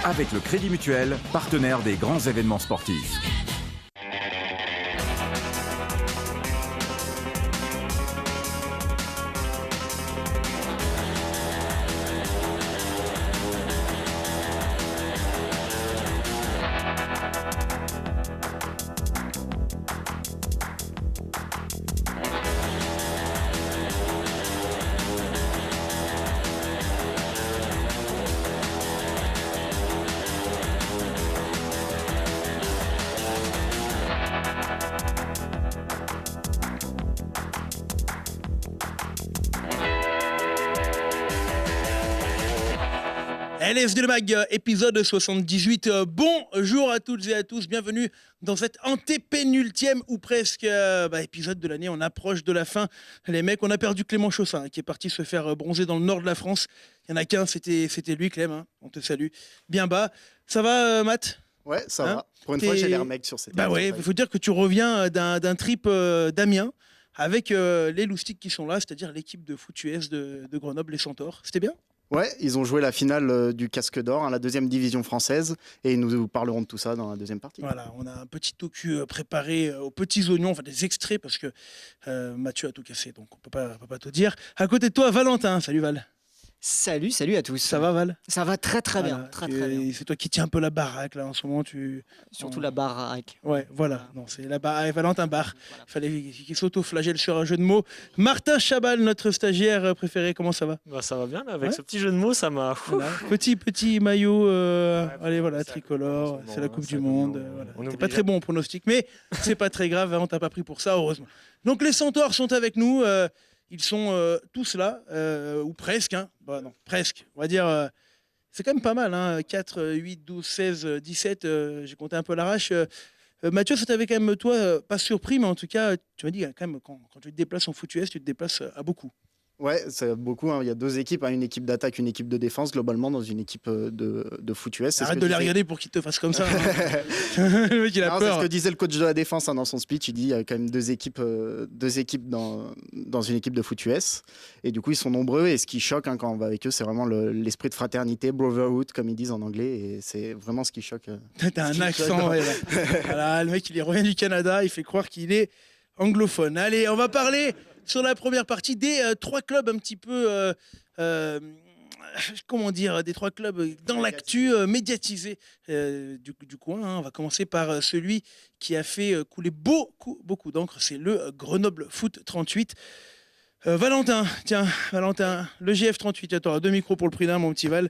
avec le Crédit Mutuel, partenaire des grands événements sportifs. LSD le Mag, épisode 78. Bonjour à toutes et à tous, bienvenue dans cet antépénultième ou presque épisode de l'année. On approche de la fin. Les mecs, on a perdu Clément Chaussin qui est parti se faire bronzer dans le nord de la France. Il y en a qu'un, c'était lui Clem, hein. On te salue. Bien bas. Ça va Matt ? Ouais, ça va. Pour une fois, j'ai l'air mec sur cette Bah ouais, il faut dire que tu reviens d'un trip d'Amiens avec les loustiques qui sont là, c'est-à-dire l'équipe de foot US de Grenoble, les Centaures. C'était bien ? Ouais, ils ont joué la finale du Casque d'Or, la deuxième division française, et nous parlerons de tout ça dans la deuxième partie. Voilà, on a un petit docu préparé aux petits oignons, enfin des extraits, parce que Mathieu a tout cassé, donc on peut pas tout dire. À côté de toi, Valentin. Salut Val. Salut à tous. Ça va Val ? Ça va très bien, très bien. C'est toi qui tiens un peu la baraque là en ce moment. Surtout la baraque. Ouais, voilà. Non, c'est la baraque. Valentin Barre. Voilà. Il fallait qu'il s'auto-flagelle sur un jeu de mots. Martin Chabal, notre stagiaire préféré, comment ça va ? Ça va bien là, avec ce petit jeu de mots, ça m'a. Voilà. Petit maillot. Allez voilà, tricolore. C'est la Coupe du Monde. Voilà. T'es pas très bon en pronostic, mais c'est pas très grave. On t'a pas pris pour ça, heureusement. Donc les Centaures sont avec nous. Ils sont tous là, ou presque. Hein. Non, presque. On va dire, c'est quand même pas mal. Hein. 4, 8, 12, 16, 17. J'ai compté un peu à l'arrache. Mathieu, ça t'avait quand même, toi, pas surpris, mais en tout cas, tu m'as dit quand même, quand tu te déplaces en foot US, tu te déplaces à beaucoup. Ouais, c'est beaucoup. Hein. Il y a deux équipes, une équipe d'attaque, une équipe de défense, globalement, dans une équipe de foot US. Arrête de les regarder pour qu'ils te fassent comme ça. Hein. Le mec, il a peur. C'est ce que disait le coach de la défense dans son speech. Il dit qu'il y a quand même deux équipes dans une équipe de foot US. Et du coup, ils sont nombreux. Et ce qui choque quand on va avec eux, c'est vraiment l'esprit de fraternité, brotherhood, comme ils disent en anglais. Et c'est vraiment ce qui choque. T'as un accent. Ouais, voilà, le mec, il revient du Canada. Il fait croire qu'il est anglophone. Allez, on va parler sur la première partie des trois clubs un petit peu, des trois clubs dans l'actu médiatisés du coin. Hein. On va commencer par celui qui a fait couler beaucoup d'encre, c'est le Grenoble Foot 38. Valentin, le GF 38, attends, 2 micros pour le prix d'un, mon petit Val.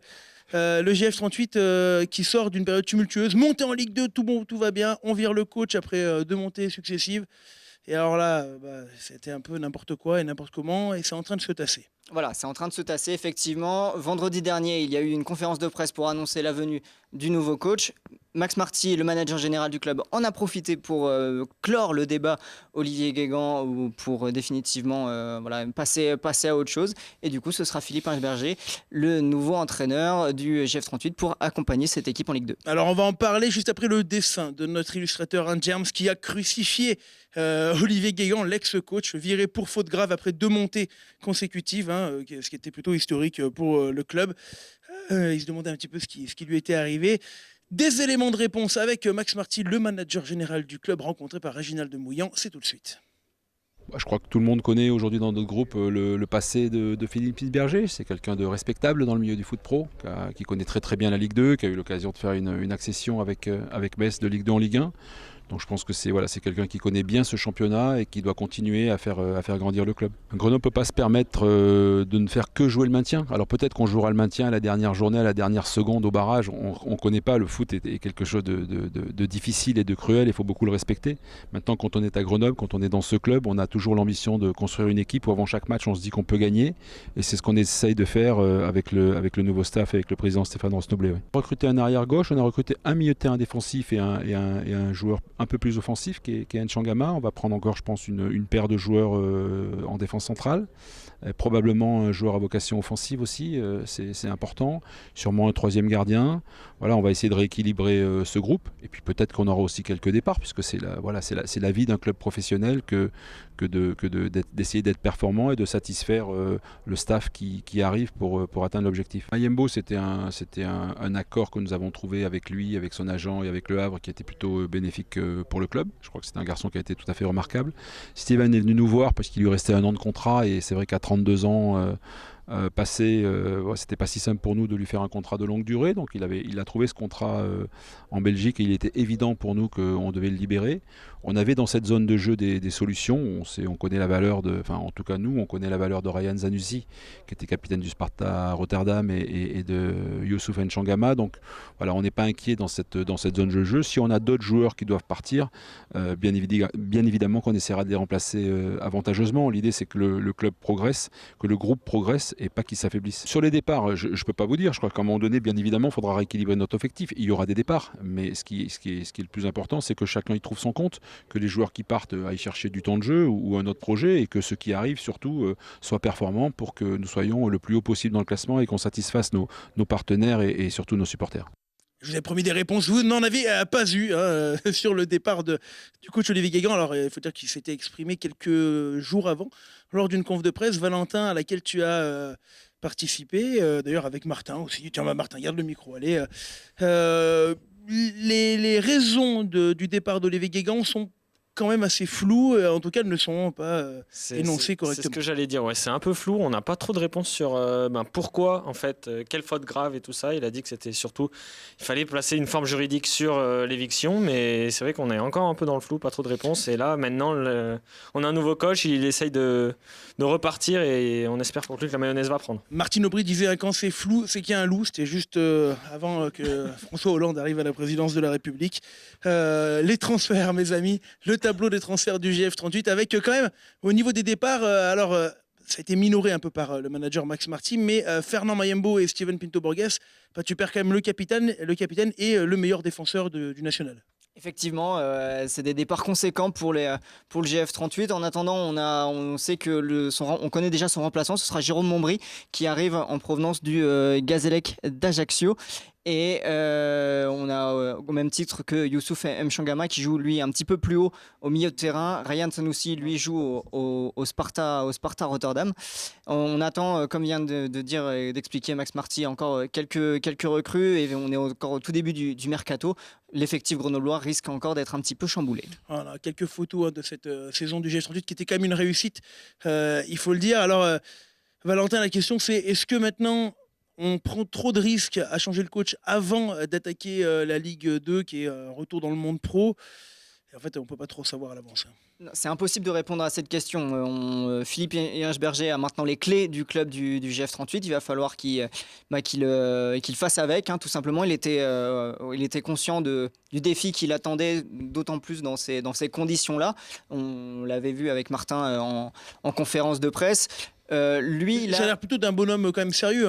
Le GF 38 qui sort d'une période tumultueuse, montée en Ligue 2, tout va bien, on vire le coach après 2 montées successives. Et alors là, c'était un peu n'importe quoi et n'importe comment, et c'est en train de se tasser. Voilà, c'est en train de se tasser, effectivement. Vendredi dernier, il y a eu une conférence de presse pour annoncer la venue du nouveau coach. Max Marty, le manager général du club, en a profité pour clore le débat Olivier Guégan ou pour définitivement passer à autre chose. Et du coup, ce sera Philippe Berger, le nouveau entraîneur du GF38 pour accompagner cette équipe en Ligue 2. Alors, on va en parler juste après le dessin de notre illustrateur Germs qui a crucifié Olivier Guégan, l'ex-coach, viré pour faute grave après 2 montées consécutives, hein, ce qui était plutôt historique pour le club. Il se demandait un petit peu ce qui lui était arrivé. Des éléments de réponse avec Max Marty, le manager général du club, rencontré par Réginald Mouillan. C'est tout de suite. Je crois que tout le monde connaît aujourd'hui dans notre groupe le passé de Philippe Berger. C'est quelqu'un de respectable dans le milieu du foot pro, qui connaît très bien la Ligue 2, qui a eu l'occasion de faire une accession avec Metz de Ligue 2 en Ligue 1. Donc je pense que c'est quelqu'un qui connaît bien ce championnat et qui doit continuer à faire grandir le club. Grenoble ne peut pas se permettre de ne faire que jouer le maintien. Alors peut-être qu'on jouera le maintien à la dernière journée, à la dernière seconde au barrage. On ne connaît pas, le foot est quelque chose de difficile et de cruel, il faut beaucoup le respecter. Maintenant, quand on est à Grenoble, quand on est dans ce club, on a toujours l'ambition de construire une équipe où avant chaque match on se dit qu'on peut gagner. Et c'est ce qu'on essaye de faire avec le nouveau staff, avec le président Stéphane Rosnoblet. On a recruté un arrière gauche, on a recruté un milieu de terrain défensif et un joueur un peu plus offensif qu'est Nchangama. On va prendre encore, je pense, une paire de joueurs en défense centrale. Probablement un joueur à vocation offensive aussi, c'est important. Sûrement un troisième gardien. Voilà, on va essayer de rééquilibrer ce groupe. Et puis peut-être qu'on aura aussi quelques départs, puisque c'est la vie d'un club professionnel que d'essayer d'être performant et de satisfaire le staff qui arrive pour atteindre l'objectif. Mayembo, c'était un accord que nous avons trouvé avec lui, avec son agent et avec Le Havre qui était plutôt bénéfique pour le club. Je crois que c'est un garçon qui a été tout à fait remarquable. Steven est venu nous voir parce qu'il lui restait 1 an de contrat et c'est vrai qu'à 32 ans c'était pas si simple pour nous de lui faire un contrat de longue durée, donc il a trouvé ce contrat en Belgique et il était évident pour nous qu'on devait le libérer. On avait dans cette zone de jeu des solutions, on connaît la valeur en tout cas nous, on connaît la valeur de Ryan Zanussi qui était capitaine du Sparta Rotterdam et de Youssouf Nchangama, donc voilà, on n'est pas inquiet dans cette zone de jeu. Si on a d'autres joueurs qui doivent partir, bien évidemment qu'on essaiera de les remplacer avantageusement. L'idée c'est que le club progresse, que le groupe progresse et pas qu'il s'affaiblisse. Sur les départs, je ne peux pas vous dire, je crois qu'à un moment donné, bien évidemment, il faudra rééquilibrer notre effectif. Il y aura des départs, mais ce qui est le plus important, c'est que chacun y trouve son compte, que les joueurs qui partent aillent chercher du temps de jeu ou un autre projet et que ceux qui arrivent surtout soient performants pour que nous soyons le plus haut possible dans le classement et qu'on satisfasse nos partenaires et surtout nos supporters. Je vous ai promis des réponses, vous n'en avez pas eu sur le départ du coach Olivier Guégan. Alors, il faut dire qu'il s'était exprimé quelques jours avant, lors d'une conf de presse, Valentin, à laquelle tu as participé, d'ailleurs avec Martin aussi. Tiens, Martin, garde le micro, allez. Les raisons du départ d'Olivier Guégan sont quand même assez floues, en tout cas, elles ne sont pas énoncées correctement. C'est ce que j'allais dire, ouais, c'est un peu flou, on n'a pas trop de réponses sur pourquoi, en fait, quelle faute grave et tout ça. Il a dit que c'était surtout, il fallait placer une forme juridique sur l'éviction, mais c'est vrai qu'on est encore un peu dans le flou, pas trop de réponses. Et là, maintenant, on a un nouveau coach, il essaye de repartir et on espère pour lui que la mayonnaise va prendre. Martine Aubry disait quand c'est flou, c'est qu'il y a un loup. C'était juste avant que François Hollande arrive à la présidence de la République. Les transferts, mes amis, le tableau des transferts du GF38 avec quand même au niveau des départs, ça a été minoré un peu par le manager Max Marty, mais Fernand Mayembo et Steven Pinto Borges, tu perds quand même le capitaine et le meilleur défenseur du national. Effectivement, c'est des départs conséquents pour le GF38. En attendant, on sait que on connaît déjà son remplaçant, ce sera Jérôme Mombry qui arrive en provenance du Gazélec d'Ajaccio. Et on a au même titre que Youssouf Nchangama qui joue lui un petit peu plus haut au milieu de terrain. Ryan Sanoussi lui joue au Sparta Rotterdam. On attend, comme vient de dire et d'expliquer Max Marty, encore quelques recrues et on est encore au tout début du mercato. L'effectif grenoblois risque encore d'être un petit peu chamboulé. Voilà, quelques photos de cette saison du GF38 qui était quand même une réussite, il faut le dire. Alors Valentin, la question c'est est-ce que maintenant on prend trop de risques à changer le coach avant d'attaquer la Ligue 2 qui est un retour dans le monde pro. Et en fait, on ne peut pas trop savoir à l'avance. C'est impossible de répondre à cette question. Philippe Hirschberger a maintenant les clés du club du GF38. Il va falloir qu'il fasse avec, tout simplement. Il était conscient du défi qu'il attendait, d'autant plus dans ces conditions-là. On l'avait vu avec Martin en conférence de presse. Ça a l'air plutôt d'un bonhomme quand même sérieux.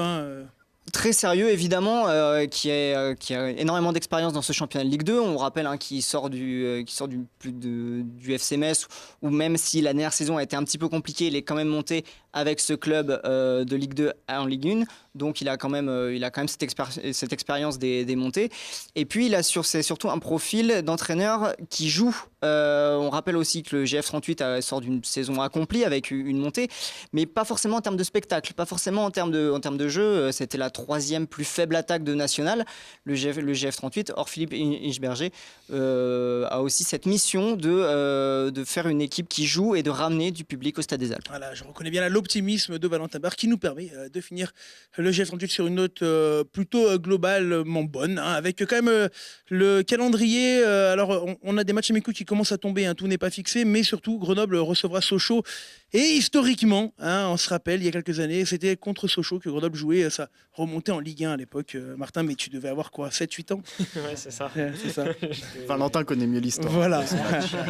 Très sérieux évidemment, qui a énormément d'expérience dans ce championnat de Ligue 2. On rappelle qu'il sort du FC Metz, où même si la dernière saison a été un petit peu compliquée, il est quand même monté avec ce club de Ligue 2 en Ligue 1. Donc il a quand même cette expérience des montées. Et puis c'est surtout un profil d'entraîneur qui joue. On rappelle aussi que le GF38 sort d'une saison accomplie avec une montée, mais pas forcément en termes de spectacle, pas forcément en termes de jeu. C'était la 3e plus faible attaque de National, le GF38. Or Philippe Hirschberger a aussi cette mission de faire une équipe qui joue et de ramener du public au Stade des Alpes. Voilà, je reconnais bien l'optimisme de Valentin Barre qui nous permet de finir le GF38 sur une note plutôt globalement bonne, avec quand même le calendrier. Alors on a des matchs amicaux qui commencent à tomber, tout n'est pas fixé, mais surtout Grenoble recevra Sochaux. Et historiquement, on se rappelle, il y a quelques années, c'était contre Sochaux que Grenoble jouait, ça remontait en Ligue 1 à l'époque. Martin, mais tu devais avoir quoi, 7-8 ans? Ouais, c'est ça. C'est ça. Valentin connaît mieux l'histoire. Voilà.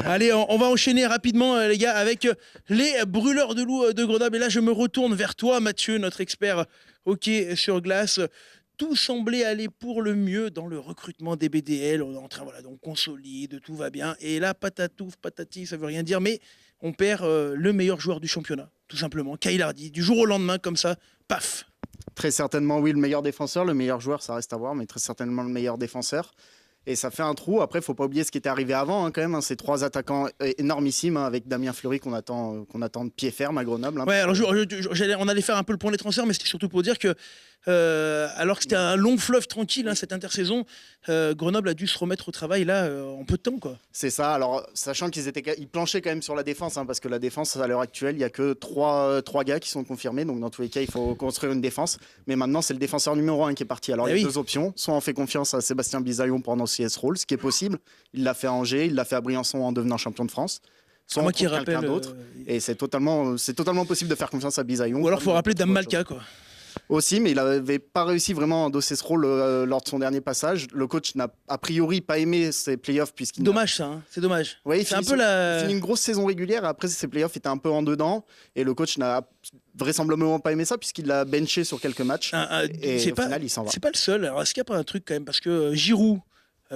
Allez, on va enchaîner rapidement, les gars, avec les brûleurs de loups de Grenoble. Et là, je me retourne vers toi, Mathieu, notre expert hockey sur glace. tout semblait aller pour le mieux dans le recrutement des BDL. On est en train, voilà, donc consolide, tout va bien. Et là, patatouf, patati, ça veut rien dire, mais on perd le meilleur joueur du championnat, tout simplement. Kyle Hardy, du jour au lendemain, comme ça, paf. Très certainement, oui, le meilleur défenseur. Le meilleur joueur, ça reste à voir, mais très certainement le meilleur défenseur. Et ça fait un trou. Après, il ne faut pas oublier ce qui était arrivé avant, quand même. Ces 3 attaquants énormissimes, avec Damien Fleury qu'on attend de pied ferme à Grenoble. Ouais, alors on allait faire un peu le point des transferts, mais c'était surtout pour dire que, alors que c'était un long fleuve tranquille, cette intersaison, Grenoble a dû se remettre au travail là en peu de temps, quoi. C'est ça. Alors, sachant ils planchaient quand même sur la défense, parce que la défense, à l'heure actuelle, il n'y a que 3 gars qui sont confirmés. Donc, dans tous les cas, il faut construire une défense. Mais maintenant, c'est le défenseur numéro 1 qui est parti. Alors, il y a 2 options. Soit on fait confiance à Sébastien Bisaillon pour annoncer ce rôle, ce qui est possible. Il l'a fait à Angers, il l'a fait à Briançon en devenant champion de France. Soit moi on qui trouve quelqu'un d'autre. Et c'est totalement possible de faire confiance à Bisaillon. Ou alors, il faut rappeler Dame Malka, quoi. Aussi, mais il n'avait pas réussi vraiment à endosser ce rôle lors de son dernier passage. Le coach n'a a priori pas aimé ses playoffs puisqu'il dommage ça, c'est dommage. Ouais, c'est un peu la... Il finit une grosse saison régulière et après ses playoffs étaient un peu en dedans et le coach n'a vraisemblablement pas aimé ça puisqu'il l'a benché sur quelques matchs et au final il s'en va. C'est pas le seul. Alors est-ce qu'il n'y a pas un truc quand même parce que Giroud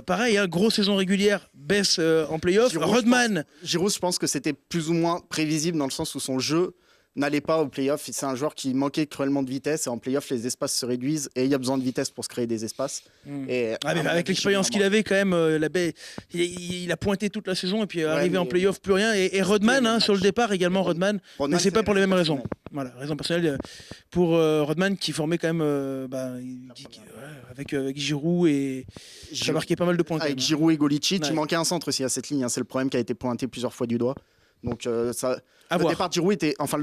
pareil, grosse saison régulière, baisse en playoff. Rodman. Giroud, je pense que c'était plus ou moins prévisible dans le sens où son jeu n'allait pas au play-off. C'est un joueur qui manquait cruellement de vitesse et en play-off, les espaces se réduisent et il y a besoin de vitesse pour se créer des espaces. Et mais avec l'expérience qu'il avait, quand même, il a pointé toute la saison et puis arrivé en play-off, plus rien. Et Rodman, sur le départ également, Rodman, mais c'est pas pour les mêmes raisons. Voilà, raison personnelle pour Rodman qui formait quand même avec Giroud et ça marquait pas mal de points. Avec Giroud et Golicic, il manquait un centre aussi à cette ligne. C'est le problème qui a été pointé plusieurs fois du doigt. Donc le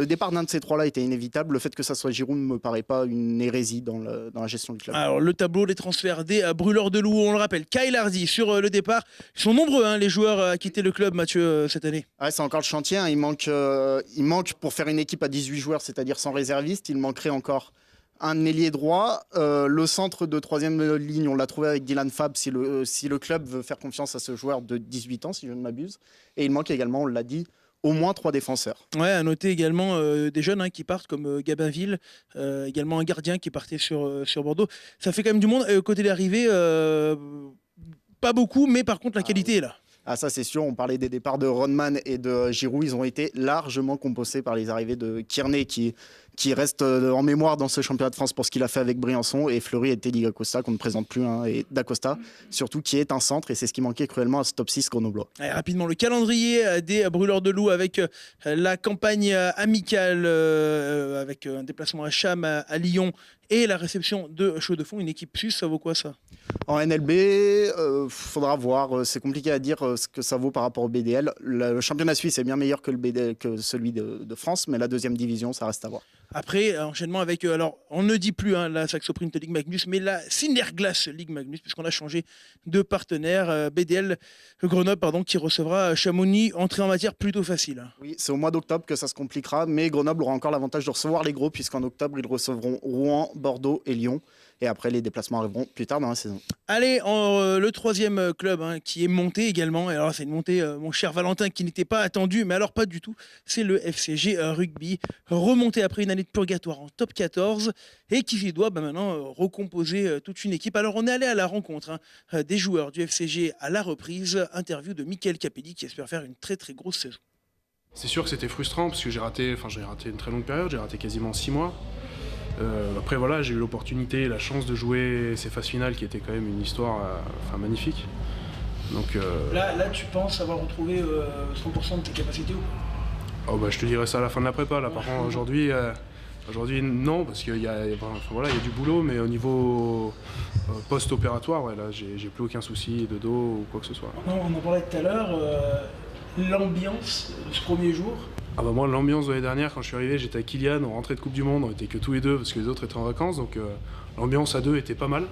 départ d'un de ces 3-là était inévitable. Le fait que ça soit Giroud ne me paraît pas une hérésie dans la gestion du club. Alors le tableau des transferts des brûleurs de loup, on le rappelle, Kyle Hardy sur le départ. Ils sont nombreux les joueurs à quitter le club, Mathieu, cette année. C'est encore le chantier. Il manque pour faire une équipe à 18 joueurs, c'est-à-dire sans réserviste, il manquerait encore un ailier droit. Le centre de 3e ligne, on l'a trouvé avec Dylan Fab si le club veut faire confiance à ce joueur de 18 ans, si je ne m'abuse. Et il manque également, on l'a dit, au moins 3 défenseurs. Ouais, à noter également des jeunes qui partent comme Gabinville, également un gardien qui partait sur Bordeaux. Ça fait quand même du monde. Côté de l'arrivée, pas beaucoup, mais par contre la qualité est là. Ah ça c'est sûr, on parlait des départs de Rodman et de Giroud, ils ont été largement compensés par les arrivées de Kearney qui reste en mémoire dans ce championnat de France pour ce qu'il a fait avec Briançon, et Fleury et Teddy D'Acosta qu'on ne présente plus, et D'Acosta surtout, qui est un centre, et c'est ce qui manquait cruellement à ce top 6 grenoblois. Allez, rapidement, le calendrier des brûleurs de loup avec la campagne amicale avec un déplacement à Cham, à Lyon et la réception de Chaux-de-Fonds, une équipe suisse, ça vaut quoi ça? En NLB, faudra voir, c'est compliqué à dire ce que ça vaut par rapport au BDL. Le championnat suisse est bien meilleur que celui de France, mais la 2e division, ça reste à voir. Après, enchaînement avec, alors on ne dit plus la Saxo Print Ligue Magnus, mais la Cinderglass Ligue Magnus, puisqu'on a changé de partenaire. BDL Grenoble, qui recevra Chamonix, entrée en matière plutôt facile. Oui, c'est au mois d'octobre que ça se compliquera, mais Grenoble aura encore l'avantage de recevoir les gros, puisqu'en octobre, ils recevront Rouen, Bordeaux et Lyon. Et après, les déplacements arriveront plus tard dans la saison. Allez, le 3e club qui est monté également. Et alors, c'est une montée, mon cher Valentin, qui n'était pas attendu, mais alors pas du tout. C'est le FCG Rugby, remonté après une année de purgatoire en top 14 et qui doit maintenant recomposer toute une équipe. Alors, on est allé à la rencontre des joueurs du FCG à la reprise. Interview de Mickaël Capelli qui espère faire une très très grosse saison. C'est sûr que c'était frustrant parce que j'ai raté une très longue période, j'ai raté quasiment 6 mois. Après voilà, j'ai eu l'opportunité et la chance de jouer ces phases finales qui étaient quand même une histoire magnifique. Donc, là, tu penses avoir retrouvé 100% de tes capacités ou pas? Je te dirai ça à la fin de la prépa. Là, par contre, aujourd'hui, non, parce qu'il y a du boulot, mais au niveau post-opératoire, là, j'ai plus aucun souci de dos ou quoi que ce soit. On en parlait tout à l'heure, l'ambiance de ce premier jour. Moi, l'ambiance de l'année dernière, quand je suis arrivé, j'étais avec Kylian, on rentrait de Coupe du Monde, on était que tous les deux parce que les autres étaient en vacances, donc l'ambiance à deux était pas mal.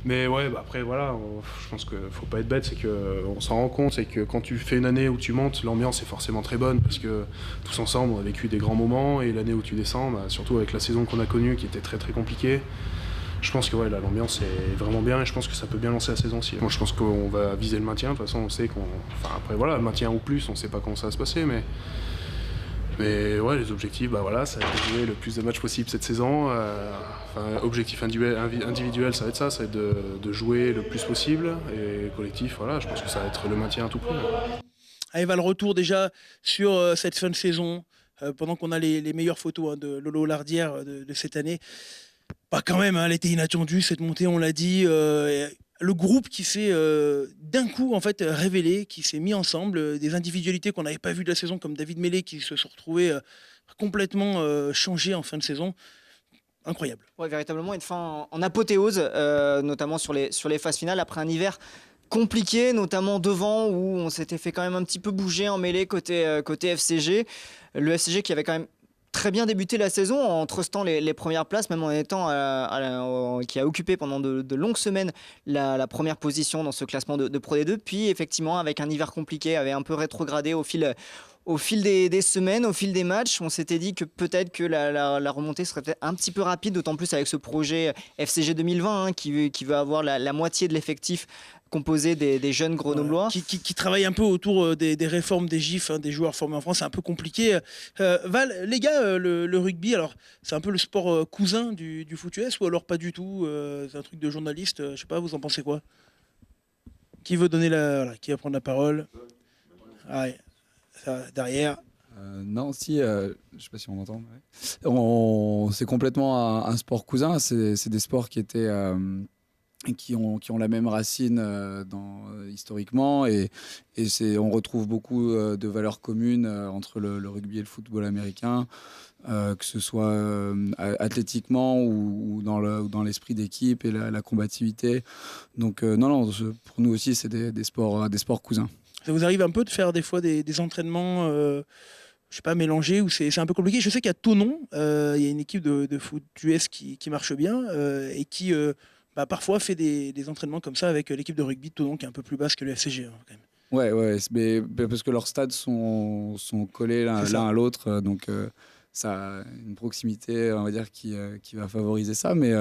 Mais ouais, après voilà, je pense qu'il faut pas être bête, c'est qu'on s'en rend compte, c'est que quand tu fais une année où tu montes, l'ambiance est forcément très bonne parce que tous ensemble on a vécu des grands moments, et l'année où tu descends, surtout avec la saison qu'on a connue qui était très très compliquée, je pense que là, l'ambiance est vraiment bien et je pense que ça peut bien lancer la saison aussi. Moi je pense qu'on va viser le maintien, de toute façon on sait après voilà, le maintien ou plus, on sait pas comment ça va se passer, mais Mais ouais, les objectifs, ça va être de jouer le plus de matchs possible cette saison. Objectif individuel, ça va être de jouer le plus possible. Et collectif, je pense que ça va être le maintien à tout prix. Allez, va le retour déjà sur cette fin de saison, pendant qu'on a les meilleures photos de Lolo Lardière de cette année. Quand même, elle était inattendue, cette montée, on l'a dit. Le groupe qui s'est d'un coup en fait révélé, qui s'est mis ensemble, des individualités qu'on n'avait pas vues de la saison, comme David Mêlé, qui se sont retrouvés complètement changés en fin de saison. Incroyable. Ouais, véritablement une fin en apothéose, notamment sur les phases finales, après un hiver compliqué, notamment devant, où on s'était fait quand même un petit peu bouger en mêlée côté FCG. Le FCG qui avait quand même très bien débuté la saison en trustant les premières places, même en étant qui a occupé pendant de longues semaines la première position dans ce classement de Pro D2. Puis effectivement, avec un hiver compliqué, avait un peu rétrogradé au fil des semaines, au fil des matchs. On s'était dit que peut-être que la remontée serait peut-être un petit peu rapide, d'autant plus avec ce projet FCG 2020 qui veut avoir la moitié de l'effectif composé des jeunes grenoblois. Qui travaille un peu autour des réformes des GIF, des joueurs formés en France. C'est un peu compliqué. Val, les gars, le rugby, alors c'est un peu le sport cousin du foot US ou alors pas du tout? C'est un truc de journaliste, je sais pas, vous en pensez quoi? Qui veut donner qui va prendre la parole? Ça, derrière. Non, si, je sais pas si on m'entend. Ouais. C'est complètement un sport cousin. C'est des sports qui étaient... qui ont la même racine historiquement et on retrouve beaucoup de valeurs communes entre le rugby et le football américain, que ce soit athlétiquement ou dans l'esprit d'équipe et la combativité. Donc non, pour nous aussi c'est des sports cousins. Ça vous arrive un peu de faire des fois des entraînements je sais pas, mélangés, ou c'est un peu compliqué? Je sais qu'à Thonon, il y a une équipe de foot US qui marche bien et qui parfois fait des entraînements comme ça avec l'équipe de rugby de Thonon qui est un peu plus basse que le FCG quand même. Ouais, mais parce que leurs stades sont collés l'un à l'autre, donc ça a une proximité, on va dire, qui va favoriser ça. Mais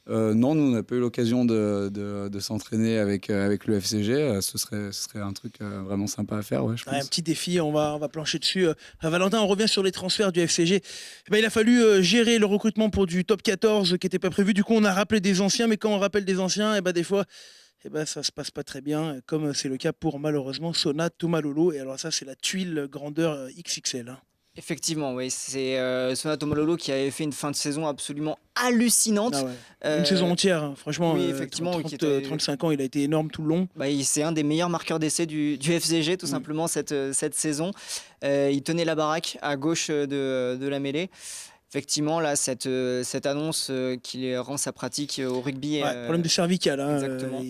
non, nous, on n'a pas eu l'occasion de s'entraîner avec le FCG. Ce serait un truc vraiment sympa à faire, je pense. Un petit défi, on va plancher dessus. Valentin, on revient sur les transferts du FCG. Il a fallu gérer le recrutement pour du top 14 qui n'était pas prévu. Du coup, on a rappelé des anciens, mais quand on rappelle des anciens, des fois... ça se passe pas très bien, comme c'est le cas pour malheureusement Sona Tomalolo. Et alors ça, c'est la tuile grandeur XXL. Effectivement, oui, c'est Sona Tomalolo qui avait fait une fin de saison absolument hallucinante. Une saison entière, franchement. Oui, effectivement, 35 ans, il a été énorme tout le long. C'est un des meilleurs marqueurs d'essai du FCG, tout simplement, cette saison. Il tenait la baraque à gauche de la mêlée. Effectivement, là, cette annonce qu'il rend sa pratique au rugby. Problème de cervical. Exactement.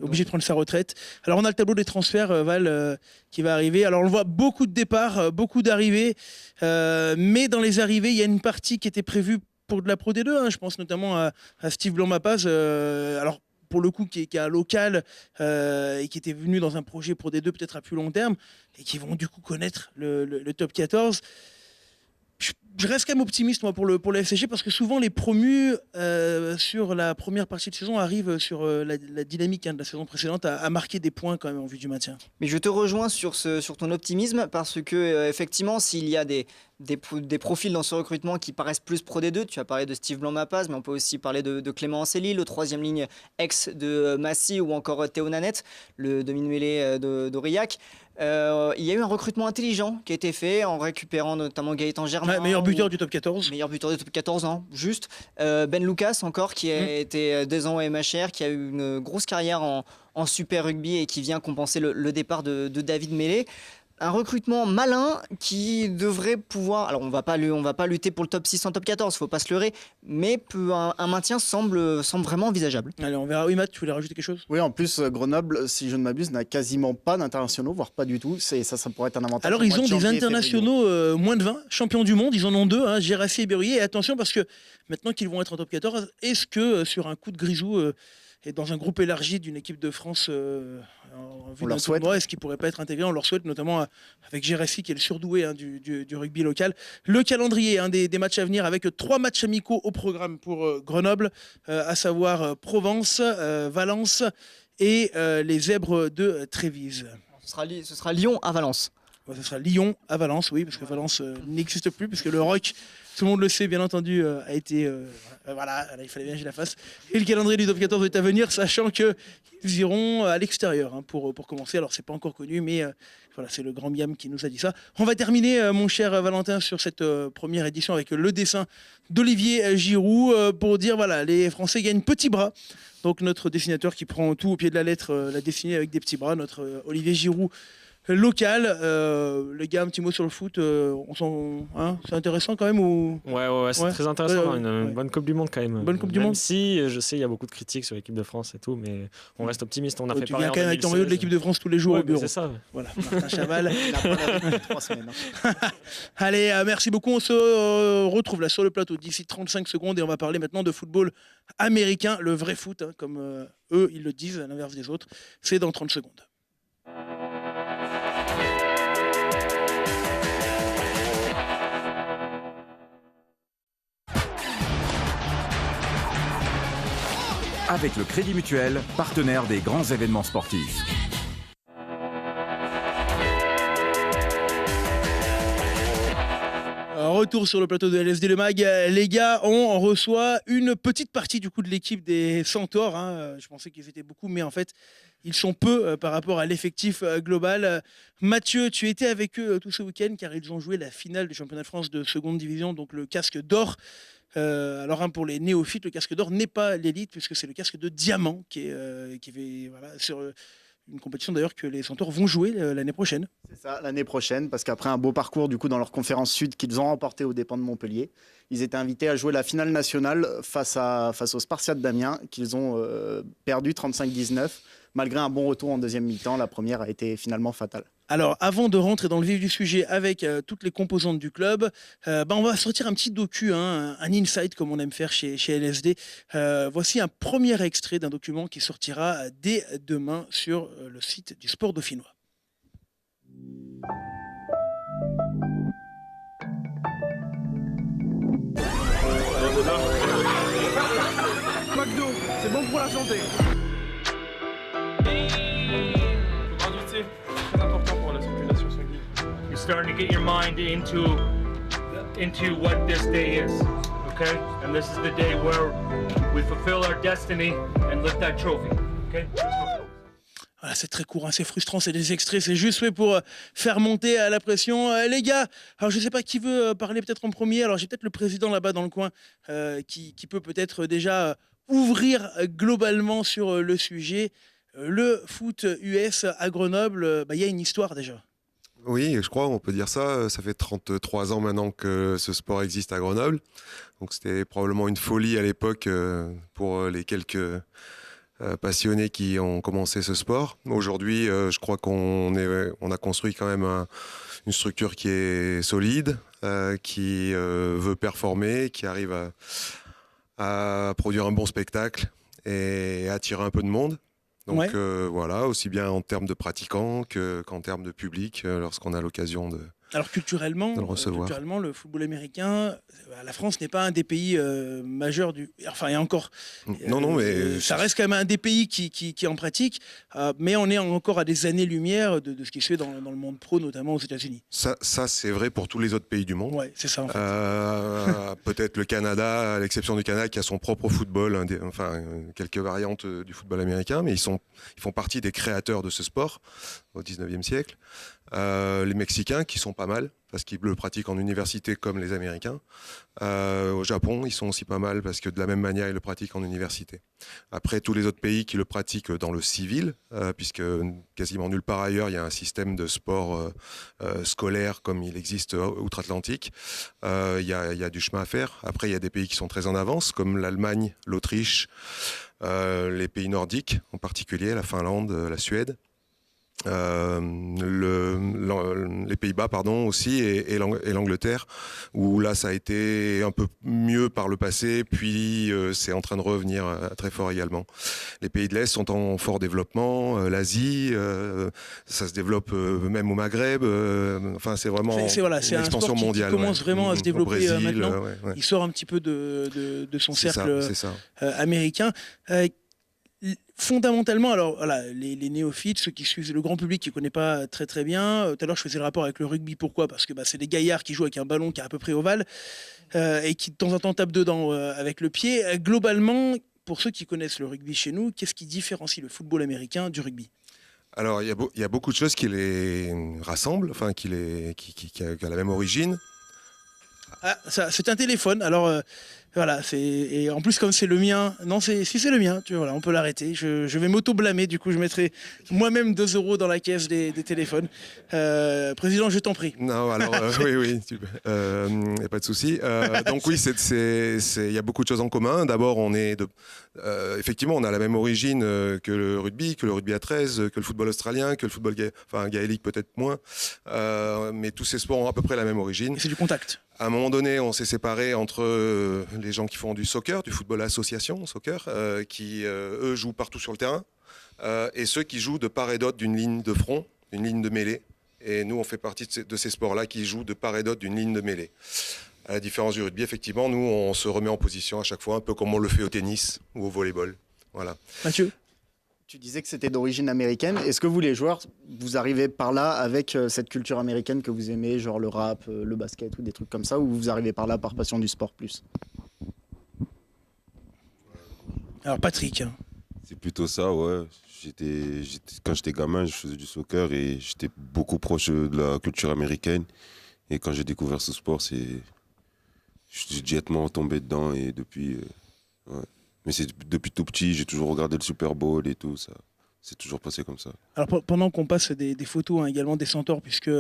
Obligé de prendre sa retraite. Alors, on a le tableau des transferts, Val, qui va arriver. Alors, on le voit, beaucoup de départs, beaucoup d'arrivées. Mais dans les arrivées, il y a une partie qui était prévue pour de la Pro D2. Je pense notamment à Steve Blanc-Mapaz. Alors, pour le coup, qui est un local et qui était venu dans un projet Pro D2 peut-être à plus long terme et qui vont du coup connaître le top 14. Je reste quand même optimiste moi, pour le FCG parce que souvent les promus sur la première partie de saison arrivent sur la dynamique de la saison précédente à marquer des points quand même en vue du maintien. Mais je te rejoins sur ton optimisme parce que effectivement s'il y a des profils dans ce recrutement qui paraissent plus Pro D2, tu as parlé de Steve Blanc-Mapaz, mais on peut aussi parler de Clément Anceli, le troisième ligne ex de Massy ou encore Théo Nanette, le demi-mêlée d'Aurillac. Il y a eu un recrutement intelligent qui a été fait en récupérant notamment Gaëtan Germain. Meilleur buteur du top 14. Meilleur buteur du top 14, juste. Ben Lucas encore, qui a été 2 ans au MHR, qui a eu une grosse carrière en Super Rugby et qui vient compenser le départ de David Mêlé. Un recrutement malin qui devrait pouvoir... Alors, on va pas lutter pour le top 6 en top 14, faut pas se leurrer, mais un maintien semble vraiment envisageable. Allez, on verra. Oui, Matt, tu voulais rajouter quelque chose? Oui, en plus, Grenoble, si je ne m'abuse, n'a quasiment pas d'internationaux, voire pas du tout. Ça pourrait être un avantage. Alors, ils ont des internationaux moins de 20, champions du monde. Ils en ont 2, Gérassi et Berruyer. Et attention, parce que maintenant qu'ils vont être en top 14, est-ce que sur un coup de grisou... et dans un groupe élargi d'une équipe de France en vue d'un tournoi, est-ce qu'il ne pourrait pas être intégré? On leur souhaite, notamment avec Gérassi qui est le surdoué du rugby local. Le calendrier des matchs à venir avec 3 matchs amicaux au programme pour Grenoble, à savoir Provence, Valence et les Zèbres de Trévise. Ce sera Lyon à Valence. ce sera Lyon à Valence, oui, parce que Valence n'existe plus, puisque le Rock, tout le monde le sait, bien entendu, a été... voilà, il fallait bien que je la fasse. Et le calendrier du top 14 est à venir, sachant qu'ils iront à l'extérieur pour commencer. Alors, c'est pas encore connu, mais voilà, c'est le grand Miam qui nous a dit ça. On va terminer, mon cher Valentin, sur cette première édition avec le dessin d'Olivier Giroud pour dire, voilà, les Français gagnent petit bras. Donc, notre dessinateur qui prend tout au pied de la lettre l'a dessiné avec des petits bras, notre Olivier Giroud local. Les gars, un petit mot sur le foot, c'est intéressant quand même ou... Ouais, c'est très intéressant, une bonne Coupe du Monde quand même. Bonne Coupe du Même Monde. Si je sais il y a beaucoup de critiques sur l'équipe de France et tout, mais on reste optimiste. On a fait tu pareil viens en quand même avec ton maillot de 2016. l'équipe de France tous les jours au bureau. C'est ça. Voilà, Martin Chaval. Il a pas lavé depuis 3 semaines. Allez, merci beaucoup. On se retrouve là sur le plateau d'ici 35 secondes et on va parler maintenant de football américain, le vrai foot, comme eux ils le disent, à l'inverse des autres. C'est dans 30 secondes. Avec le Crédit Mutuel, partenaire des grands événements sportifs. Retour sur le plateau de LSD Le Mag. Les gars, on reçoit une petite partie du coup de l'équipe des Centaures. Je pensais qu'ils étaient beaucoup, mais en fait, ils sont peu par rapport à l'effectif global. Mathieu, tu étais avec eux tout ce week-end car ils ont joué la finale du championnat de France de seconde division, donc le casque d'or. Alors pour les néophytes, le casque d'or n'est pas l'élite puisque c'est le casque de diamant qui est voilà, sur une compétition d'ailleurs que les Centaures vont jouer l'année prochaine. C'est ça, l'année prochaine, parce qu'après un beau parcours du coup dans leur conférence sud qu'ils ont remporté aux dépens de Montpellier, ils étaient invités à jouer la finale nationale face aux Spartiates d'Amiens qu'ils ont perdu 35-19. Malgré un bon retour en deuxième mi-temps, la première a été finalement fatale. Alors, avant de rentrer dans le vif du sujet avec toutes les composantes du club, on va sortir un petit docu, un insight comme on aime faire chez LSD. Voici un premier extrait d'un document qui sortira dès demain sur le site du Sport Dauphinois. McDo, c'est bon pour la santé. Très important pour la circulation sanguine. You're starting to get your mind into what this day is, okay? And this is the day where we fulfill our destiny and lift that trophy, okay? Voilà, c'est très court, c'est frustrant, c'est des extraits, c'est juste fait pour faire monter la pression. Les gars, alors je ne sais pas qui veut parler peut-être en premier. Alors j'ai peut-être le président là-bas dans le coin qui peut peut-être déjà ouvrir globalement sur le sujet. Le foot US à Grenoble, y a une histoire déjà. Oui, je crois, on peut dire ça. Ça fait 33 ans maintenant que ce sport existe à Grenoble. Donc c'était probablement une folie à l'époque pour les quelques passionnés qui ont commencé ce sport. Aujourd'hui, je crois qu'on a construit quand même une structure qui est solide, qui veut performer, qui arrive à produire un bon spectacle et attirer un peu de monde. Donc voilà, aussi bien en termes de pratiquants qu'en termes de public, lorsqu'on a l'occasion de... Alors culturellement, le football américain, la France n'est pas un des pays majeurs du... Enfin, il y a encore... Non, mais... Ça reste quand même un des pays qui en pratique, mais on est encore à des années-lumière de ce qui se fait dans le monde pro, notamment aux États-Unis. Ça, c'est vrai pour tous les autres pays du monde. Ouais, c'est ça en fait. Peut-être le Canada, à l'exception du Canada, qui a son propre football, quelques variantes du football américain, mais ils font partie des créateurs de ce sport au 19e siècle. Les Mexicains qui sont pas mal parce qu'ils le pratiquent en université comme les Américains. Au Japon, ils sont aussi pas mal parce que de la même manière, ils le pratiquent en université. Après, tous les autres pays qui le pratiquent dans le civil, puisque quasiment nulle part ailleurs, il y a un système de sport scolaire comme il existe outre-Atlantique. Il y a du chemin à faire. Après, il y a des pays qui sont très en avance, comme l'Allemagne, l'Autriche, les pays nordiques en particulier, la Finlande, la Suède. Les Pays-Bas aussi et l'Angleterre où là ça a été un peu mieux par le passé puis c'est en train de revenir très fort également. Les pays de l'Est sont en fort développement, l'Asie ça se développe même au Maghreb, c'est vraiment c'est une expansion mondiale. Qui commence vraiment à se développer Brésil, maintenant. Il sort un petit peu de son cercle c'est ça. Américain. fondamentalement, alors voilà, les néophytes, ceux qui suivent le grand public qui ne connaît pas très très bien, tout à l'heure je faisais le rapport avec le rugby, pourquoi? Parce que c'est des gaillards qui jouent avec un ballon qui est à peu près ovale et qui de temps en temps tapent dedans avec le pied. Globalement, pour ceux qui connaissent le rugby chez nous, qu'est-ce qui différencie le football américain du rugby? Alors, il y a beaucoup de choses qui les rassemblent, enfin, qui a la même origine. Ah, c'est un téléphone, alors voilà, et en plus comme c'est le mien, non, si c'est le mien, voilà, on peut l'arrêter, je vais m'auto-blâmer, du coup je mettrai moi-même 2 € dans la caisse des téléphones. Président, je t'en prie. Non, alors oui, y a pas de souci. Donc oui, il y a beaucoup de choses en commun. D'abord, effectivement, on a la même origine que le rugby à 13, que le football australien, que le football gaélique peut-être moins, mais tous ces sports ont à peu près la même origine. Et c'est du contact. À un moment donné, on s'est séparés entre les gens qui font du soccer, du football association, soccer, qui, eux, jouent partout sur le terrain, et ceux qui jouent de part et d'autre d'une ligne de front, d'une ligne de mêlée. Et nous, on fait partie de ces sports-là qui jouent de part et d'autre d'une ligne de mêlée. À la différence du rugby, effectivement, nous, on se remet en position à chaque fois, un peu comme on le fait au tennis ou au volleyball. Voilà. Mathieu ? Tu disais que c'était d'origine américaine. Est-ce que vous, les joueurs, vous arrivez par là avec cette culture américaine que vous aimez, genre le rap, le basket ou des trucs comme ça, ou vous arrivez par là par passion du sport plus? Alors Patrick. C'est plutôt ça, ouais. Quand j'étais gamin, je faisais du soccer et j'étais beaucoup proche de la culture américaine. Et quand j'ai découvert ce sport, j'ai directement tombé dedans et depuis... ouais. Mais c'est depuis tout petit, j'ai toujours regardé le Super Bowl et tout, ça c'est toujours passé comme ça. Alors pendant qu'on passe des photos, également des centaures, puisque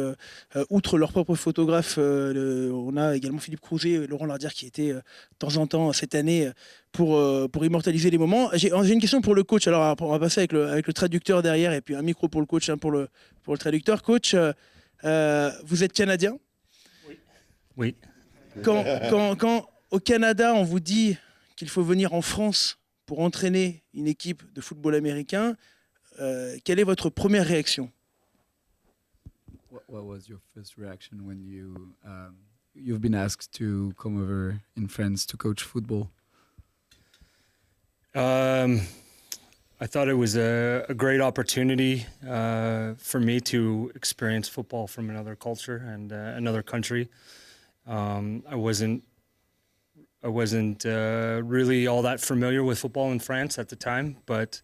outre leur propre photographe, on a également Philippe Crouzet et Laurent Lardière qui étaient de temps en temps cette année pour immortaliser les moments. J'ai une question pour le coach, alors on va passer avec le traducteur derrière et puis un micro pour le coach, pour le traducteur. Coach, vous êtes Canadien? Oui. Quand au Canada on vous dit qu'il faut venir en France pour entraîner une équipe de football américain, quelle est votre première réaction? What was your first reaction when you've been asked to come over in France to coach football? I thought it was a great opportunity for me to experience football from another culture and another country. I wasn't really all that familiar with football in France at the time, but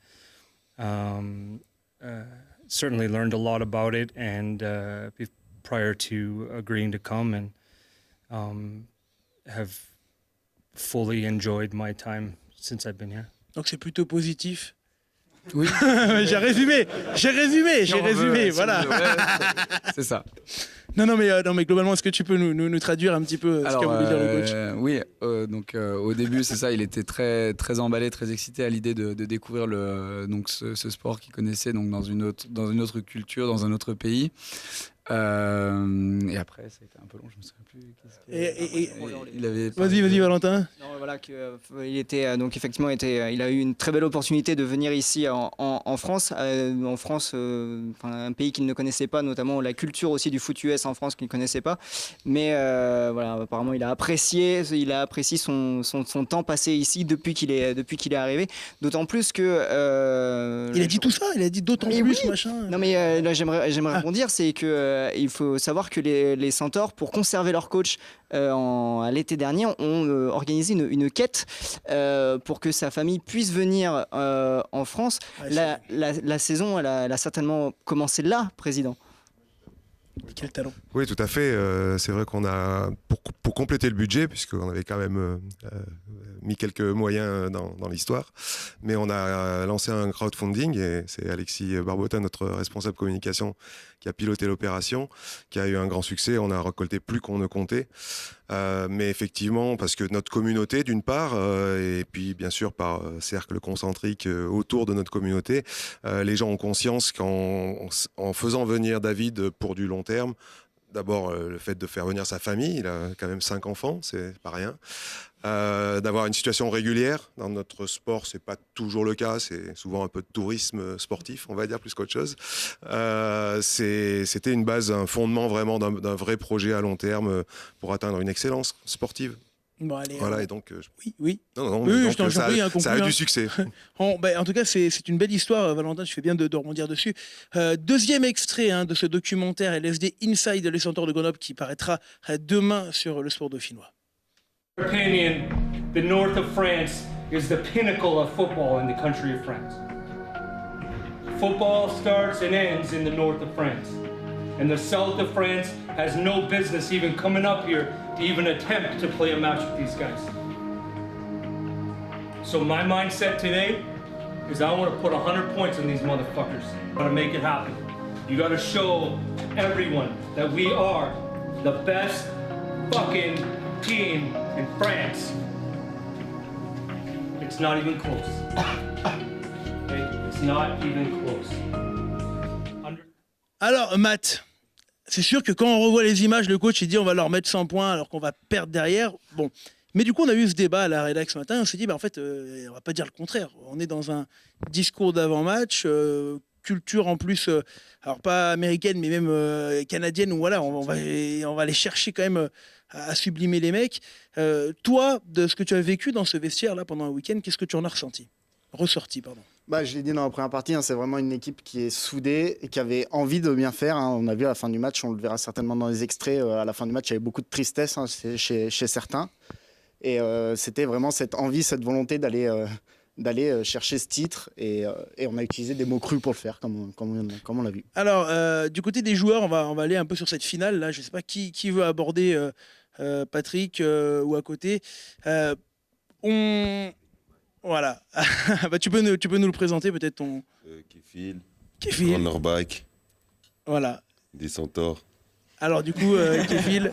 certainly learned a lot about it and prior to agreeing to come and have fully enjoyed my time since I've been here. Donc c'est plutôt positif. Oui. J'ai résumé, voilà. C'est ça. Non, mais globalement, est-ce que tu peux nous traduire un petit peu ce qu'a voulu dire le coach? Oui, donc au début, c'est ça, il était très, très emballé, très excité à l'idée de découvrir ce sport qu'il connaissait donc, dans une autre culture, dans un autre pays. Et après, ça a été un peu long, je me souviens plus. Vas-y, Valentin. Non, voilà, il était donc effectivement il a eu une très belle opportunité de venir ici en France, un pays qu'il ne connaissait pas, notamment la culture aussi du foot US en France qu'il ne connaissait pas. Mais voilà, apparemment, il a apprécié son temps passé ici depuis qu'il est arrivé. D'autant plus que il a dit tout ça, il a dit d'autant plus oui. machin. Non mais là j'aimerais rebondir, c'est que il faut savoir que les Centaures, pour conserver leur coach à l'été dernier, ont organisé une quête pour que sa famille puisse venir en France. La saison, elle a certainement commencé là, président. Quel talent. Oui, tout à fait. C'est vrai qu'on a, pour compléter le budget, puisqu'on avait quand même mis quelques moyens dans l'histoire, mais on a lancé un crowdfunding et c'est Alexis Barbotin, notre responsable communication, qui a piloté l'opération, qui a eu un grand succès. On a récolté plus qu'on ne comptait. Mais effectivement, parce que notre communauté, d'une part, et puis bien sûr par cercle concentrique autour de notre communauté, les gens ont conscience qu'en faisant venir David pour du long terme, d'abord le fait de faire venir sa famille, il a quand même 5 enfants, c'est pas rien. D'avoir une situation régulière dans notre sport, c'est pas toujours le cas, c'est souvent un peu de tourisme sportif, on va dire, plus qu'autre chose. C'était une base, un fondement vraiment d'un vrai projet à long terme pour atteindre une excellence sportive. Bon, allez, Voilà, et donc. Oui. Non, Oui, donc, je t'en prie, hein, ça a conclue, du hein. succès. En tout cas, c'est une belle histoire, Valentin. Tu fais bien de rebondir dessus. Deuxième extrait de ce documentaire LSD Inside les Centaures de Grenoble qui paraîtra demain sur le Sport Dauphinois. Opinion, the north of France is the pinnacle of football in the country of France. Football starts and ends in the north of France. And the south of France has no business even coming up here to even attempt to play a match with these guys. So my mindset today is I want to put 100 points on these motherfuckers. I want to make it happen. You got to show everyone that we are the best fucking team in France. It's not even close. Okay? It's not even close. Alors, Matt, c'est sûr que quand on revoit les images, le coach il dit on va leur mettre 100 points alors qu'on va perdre derrière. Bon. Mais du coup, on a eu ce débat à la rédac ce matin. On s'est dit, en fait, on va pas dire le contraire. On est dans un discours d'avant-match, culture en plus, alors pas américaine, mais même canadienne, où voilà, on va aller chercher quand même à sublimer les mecs. Toi, de ce que tu as vécu dans ce vestiaire-là pendant un week-end, qu'est-ce que tu en as ressorti, pardon. Je l'ai dit dans la première partie, c'est vraiment une équipe qui est soudée et qui avait envie de bien faire. On a vu à la fin du match, on le verra certainement dans les extraits, à la fin du match, il y avait beaucoup de tristesse chez certains. Et c'était vraiment cette envie, cette volonté d'aller chercher ce titre. Et on a utilisé des mots crus pour le faire, comme on l'a vu. Alors, du côté des joueurs, on va aller un peu sur cette finale. Là, je ne sais pas qui veut aborder Patrick ou à côté. Voilà. Tu peux nous le présenter peut-être ton... Kefil. Cornerback. Voilà. Des Centaures. Alors du coup, Kefil,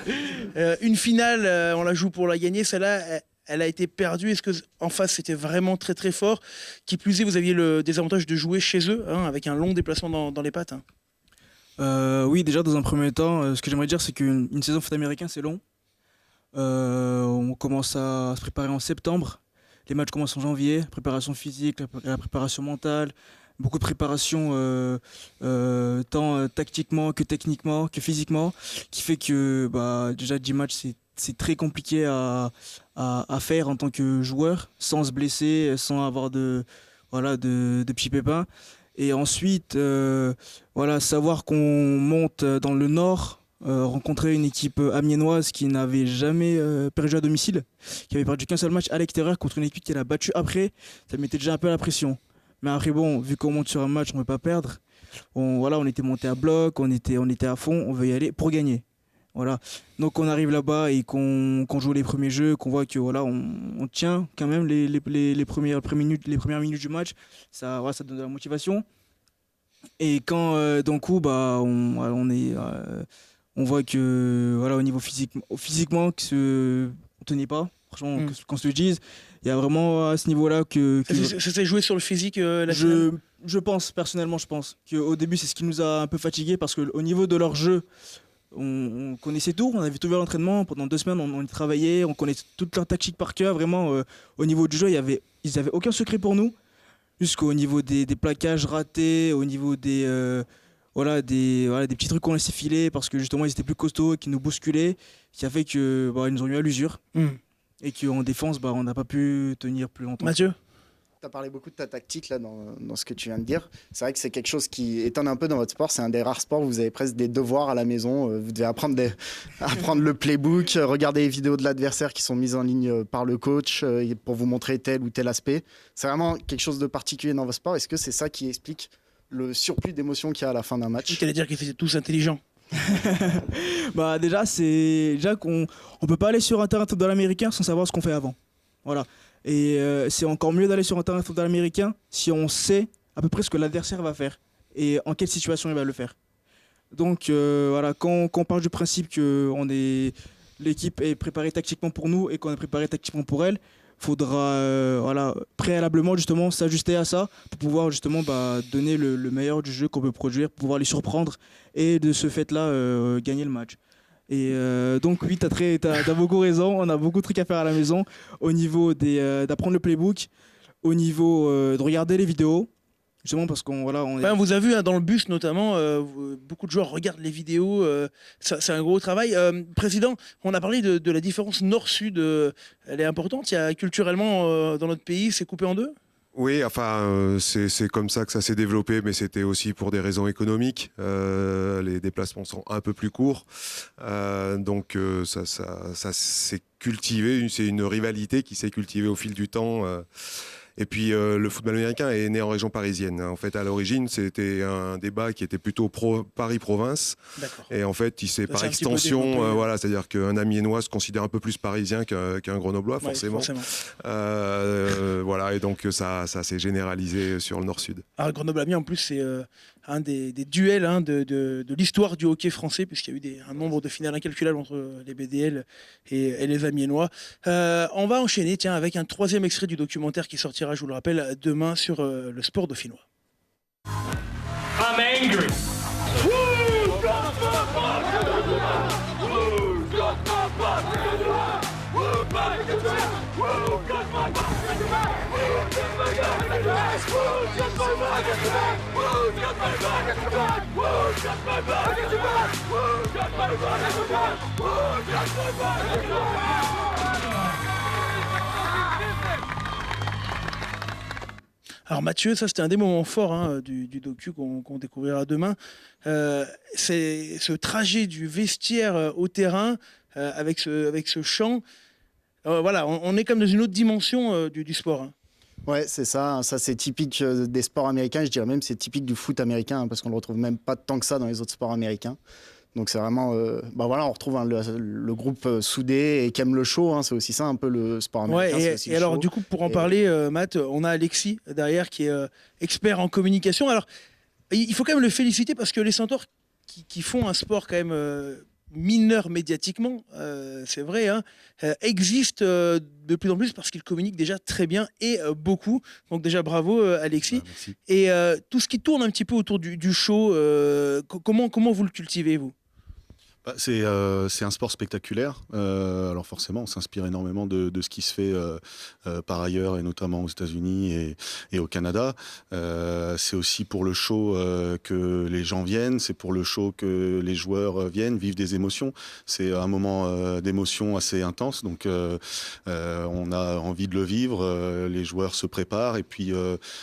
une finale, on la joue pour la gagner. Celle-là, elle a été perdue. Est-ce qu'en face, c'était vraiment très très fort? Qui plus est, vous aviez le désavantage de jouer chez eux, avec un long déplacement dans les pattes. Oui, déjà dans un premier temps, ce que j'aimerais dire, c'est qu'une saison foot américain, c'est long. On commence à se préparer en septembre. Les matchs commencent en janvier. Préparation physique, la préparation mentale. Beaucoup de préparation tant tactiquement que techniquement, que physiquement, qui fait que déjà 10 matchs, c'est très compliqué à faire en tant que joueur, sans se blesser, sans avoir de petits pépins. Et ensuite, savoir qu'on monte dans le Nord, rencontrer une équipe amiénoise qui n'avait jamais perdu à domicile, qui avait perdu qu'un seul match à l'extérieur contre une équipe qui l'a battu après, ça mettait déjà un peu la pression. Mais après, vu qu'on monte sur un match, on ne veut pas perdre. On était monté à bloc, on était à fond, on veut y aller pour gagner. Voilà. Donc on arrive là-bas et qu'on joue les premiers jeux, qu'on voit que on tient quand même les premières minutes du match, ça donne de la motivation. Et quand d'un coup, on voit que au niveau physiquement, on tenait pas. Franchement, qu'on se le dise, il y a vraiment à ce niveau-là que ça s'est joué sur le physique. Je pense personnellement, qu'au début c'est ce qui nous a un peu fatigués parce qu'au niveau de leur jeu, on connaissait tout, on avait tout vu à l'entraînement pendant 2 semaines, on y travaillait, on connaissait toute leur tactique par cœur. Vraiment, au niveau du jeu, ils avaient aucun secret pour nous, jusqu'au niveau des plaquages ratés, au niveau des petits trucs qu'on laissait filer parce que justement ils étaient plus costauds et qui nous bousculaient, qui a fait que ils nous ont eu à l'usure. Et qu'en défense, on n'a pas pu tenir plus longtemps. Mathieu, tu as parlé beaucoup de ta tactique là, dans ce que tu viens de dire. C'est vrai que c'est quelque chose qui étonne un peu dans votre sport. C'est un des rares sports où vous avez presque des devoirs à la maison. Vous devez apprendre le playbook, regarder les vidéos de l'adversaire qui sont mises en ligne par le coach pour vous montrer tel ou tel aspect. C'est vraiment quelque chose de particulier dans votre sport. Est-ce que c'est ça qui explique le surplus d'émotions qu'il y a à la fin d'un match? Tu allais dire qu'ils étaient tous intelligents. Déjà qu'on peut pas aller sur un terrain de football américain sans savoir ce qu'on fait avant. Voilà. Et c'est encore mieux d'aller sur un terrain de football américain si on sait à peu près ce que l'adversaire va faire et en quelle situation il va le faire. Donc quand on part du principe que l'équipe est préparée tactiquement pour nous et qu'on est préparé tactiquement pour elle, faudra préalablement justement s'ajuster à ça pour pouvoir justement donner le meilleur du jeu qu'on peut produire, pour pouvoir les surprendre et de ce fait-là gagner le match. Et donc oui, t'as beaucoup raison, on a beaucoup de trucs à faire à la maison au niveau d'apprendre le playbook, au niveau de regarder les vidéos, Justement parce qu'on voilà, on est... On vous a vu hein, dans le bus notamment, beaucoup de joueurs regardent les vidéos, c'est un gros travail. Président, on a parlé de la différence nord-sud, elle est importante. Il y a culturellement dans notre pays, c'est coupé en deux. Oui, enfin, c'est comme ça que ça s'est développé, mais c'était aussi pour des raisons économiques. Les déplacements sont un peu plus courts, donc ça s'est cultivé. C'est une rivalité qui s'est cultivée au fil du temps. Et puis le football américain est né en région parisienne. En fait, à l'origine, c'était un débat qui était plutôt Paris-Province. Et en fait, il s'est par extension, voilà, c'est-à-dire qu'un Amiénois se considère un peu plus parisien qu'un Grenoblois, forcément. Voilà, et donc ça s'est généralisé sur le Nord-Sud. Alors Grenoble-Amiens, en plus, c'est un des duels hein, de l'histoire du hockey français, puisqu'il y a eu un nombre de finales incalculables entre les BDL et les Amiénois. On va enchaîner avec un troisième extrait du documentaire qui sortira, je vous le rappelle, demain sur le sport dauphinois. I'm angry. Alors Mathieu, ça c'était un des moments forts hein, du docu qu'on découvrira demain. C'est ce trajet du vestiaire au terrain avec ce chant. Voilà, on est comme dans une autre dimension du sport. Hein. Ouais, c'est ça. Ça, c'est typique des sports américains. Je dirais même c'est typique du foot américain hein, parce qu'on ne le retrouve même pas tant que ça dans les autres sports américains. Donc c'est vraiment, voilà, on retrouve hein, le groupe soudé et qui aime le show. Hein, c'est aussi ça un peu le sport américain. Ouais, et alors du coup, pour en parler, Matt, on a Alexis derrière qui est expert en communication. Alors, il faut quand même le féliciter parce que les Centaures qui font un sport quand même mineur médiatiquement, c'est vrai, hein, existent de plus en plus parce qu'ils communiquent déjà très bien et beaucoup. Donc déjà bravo Alexis. Et tout ce qui tourne un petit peu autour du show, comment vous le cultivez vous ? C'est un sport spectaculaire. Alors forcément, on s'inspire énormément de ce qui se fait par ailleurs, et notamment aux États-Unis et au Canada. C'est aussi pour le show que les gens viennent. C'est pour le show que les joueurs viennent, vivent des émotions. C'est un moment d'émotion assez intense. Donc on a envie de le vivre. Les joueurs se préparent. Et puis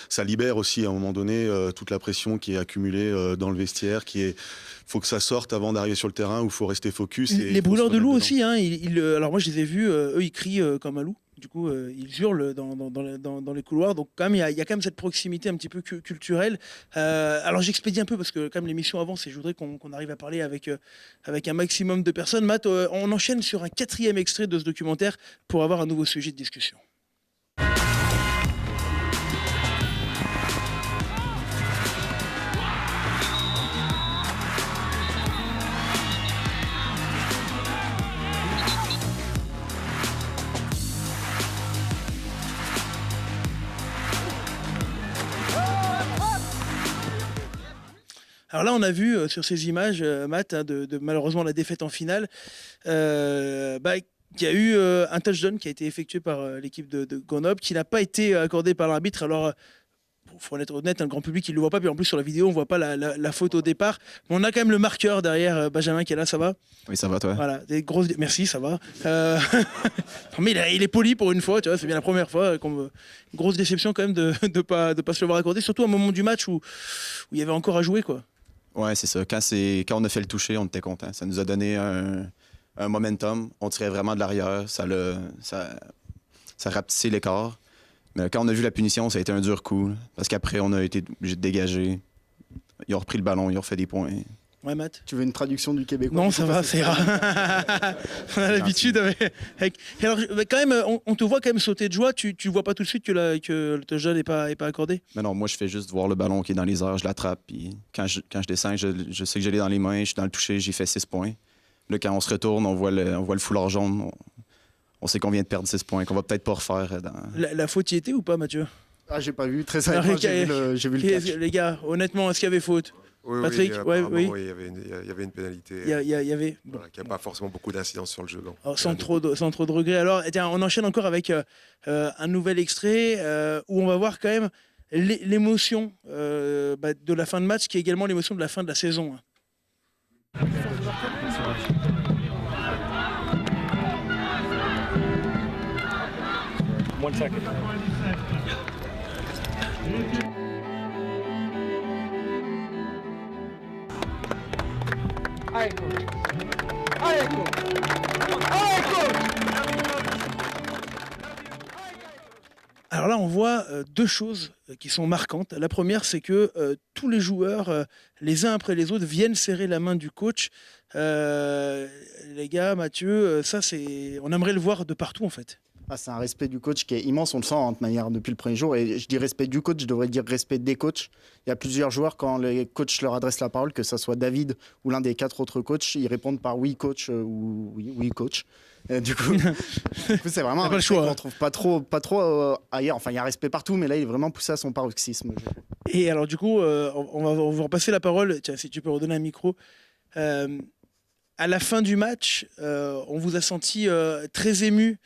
ça libère aussi à un moment donné toute la pression qui est accumulée dans le vestiaire, faut que ça sorte avant d'arriver sur le terrain où il faut rester focus. Les brûleurs de loups aussi, hein, alors moi je les ai vus, eux ils crient comme un loup, du coup ils hurlent dans les couloirs, donc quand même il y a quand même cette proximité un petit peu culturelle. Alors j'expédie un peu parce que quand même l'émission avance et je voudrais qu'on arrive à parler avec un maximum de personnes. Matt, on enchaîne sur un 4e extrait de ce documentaire pour avoir un nouveau sujet de discussion. Alors là, on a vu sur ces images, Matt, hein, de malheureusement la défaite en finale, qu'il y a eu un touchdown qui a été effectué par l'équipe de Grenoble, qui n'a pas été accordé par l'arbitre. Alors, il faut être honnête, le grand public, il ne le voit pas. Puis en plus, sur la vidéo, on ne voit pas la faute au départ. Mais on a quand même le marqueur derrière, Benjamin, qui est là, ça va ? Oui, ça va, toi ? Voilà, des grosses... Merci, ça va. Mais il est poli pour une fois, tu vois, c'est bien la première fois. Grosse déception quand même de ne pas se le voir accorder, surtout à un moment du match où il y avait encore à jouer, quoi. Ouais, c'est ça. Quand on a fait le toucher, on était content. Ça nous a donné un momentum. On tirait vraiment de l'arrière. Ça rapetissait l'écart. Mais quand on a vu la punition, ça a été un dur coup. Parce qu'après, on a été obligé de dégager. Ils ont repris le ballon, ils ont refait des points. Ouais, Matt. Tu veux une traduction du québécois? Non, ça va, c'est rare. On a l'habitude. Alors, quand même, on te voit quand même sauter de joie. Tu vois pas tout de suite que le touchdown n'est pas accordé? Mais non, moi, je fais juste voir le ballon qui est dans les airs, je l'attrape. Puis quand je descends, je sais que je l'ai dans les mains, je suis dans le toucher, j'ai fait 6 points. Là, quand on se retourne, on voit le foulard jaune. On sait qu'on vient de perdre 6 points, qu'on va peut-être pas refaire. La faute y était ou pas, Mathieu? Ah, j'ai pas vu. Très sérieusement, j'ai vu le catch. Les gars, honnêtement, est-ce qu'il y avait faute? Oui, Patrick, oui, oui. Il y avait une pénalité. Il y avait. Voilà, qui n'a pas forcément beaucoup d'incidence sur le jeu. Alors, sans trop de regrets. Alors, tiens, on enchaîne encore avec un nouvel extrait où on va voir quand même l'émotion de la fin de match, qui est également l'émotion de la fin de la saison. One second. Allez, coach. Allez, coach. Allez, coach. Alors là, on voit deux choses qui sont marquantes. La première, c'est que tous les joueurs, les uns après les autres, viennent serrer la main du coach. Les gars, Mathieu, ça, on aimerait le voir de partout, en fait. C'est un respect du coach qui est immense, on le sent de manière depuis le premier jour. Et je dis respect du coach, je devrais dire respect des coachs. Il y a plusieurs joueurs, quand les coachs leur adressent la parole, que ce soit David ou l'un des 4 autres coachs, ils répondent par oui coach ou oui coach. Du coup, c'est vraiment un respect qu'on trouve pas trop ailleurs. Enfin, il y a un respect partout, mais là, il est vraiment poussé à son paroxysme. Et alors, du coup, on va vous repasser la parole. Tiens, si tu peux redonner un micro. À la fin du match, on vous a senti très ému.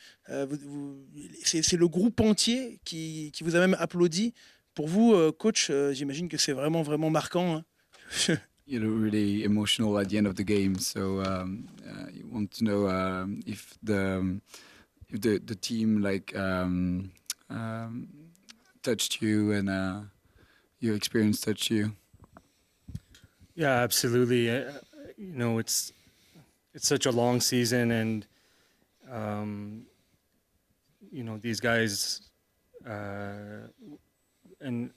C'est le groupe entier qui vous a même applaudi. Pour vous, coach, j'imagine que c'est vraiment, vraiment marquant. Hein. You know, really emotional at the end of the game. So you want to know if the team touched you and your experience touched you. Yeah, absolutely. You know, it's such a long season, and you know, these guys. And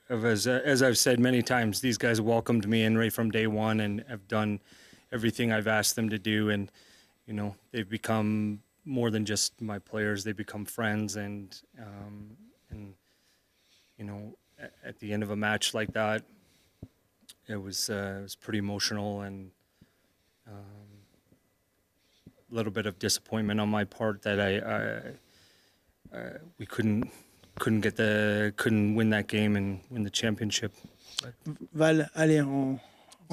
as I've said many times, these guys welcomed me in right from day one and have done everything I've asked them to do. And, you know, they've become more than just my players. They become friends. And you know, at the end of a match like that, it was pretty emotional, and a little bit of disappointment on my part that we couldn't win that game and win the championship. Val, allez, en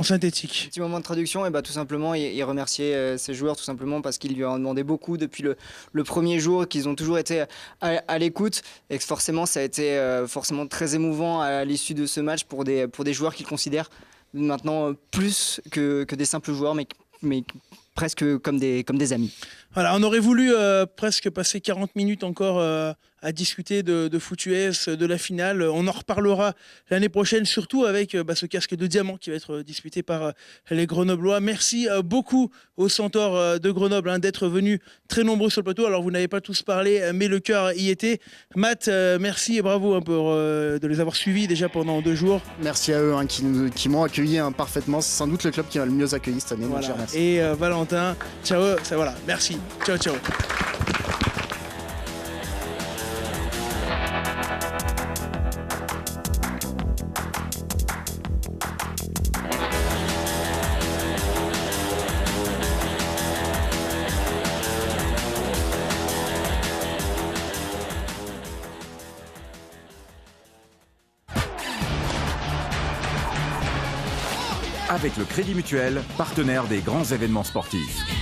synthétique. Petit moment de traduction, et tout simplement, il remerciait ses joueurs tout simplement parce qu'ils lui ont demandé beaucoup depuis le premier jour, qu'ils ont toujours été à l'écoute, et que forcément ça a été forcément très émouvant à l'issue de ce match pour des joueurs qu'ils considèrent maintenant plus que des simples joueurs, mais presque comme des amis. Voilà, on aurait voulu presque passer 40 minutes encore à discuter de Foot US, de la finale. On en reparlera l'année prochaine, surtout avec ce casque de diamant qui va être disputé par les Grenoblois. Merci beaucoup aux Centaures de Grenoble d'être venus très nombreux sur le plateau. Alors, vous n'avez pas tous parlé, mais le cœur y était. Matt, merci et bravo pour de les avoir suivis déjà pendant 2 jours. Merci à eux qui m'ont accueilli parfaitement. C'est sans doute le club qui m'a le mieux accueilli cette année. Voilà. Donc, et Valentin, ciao. Voilà, merci. Ciao, ciao. Avec le Crédit Mutuel, partenaire des grands événements sportifs.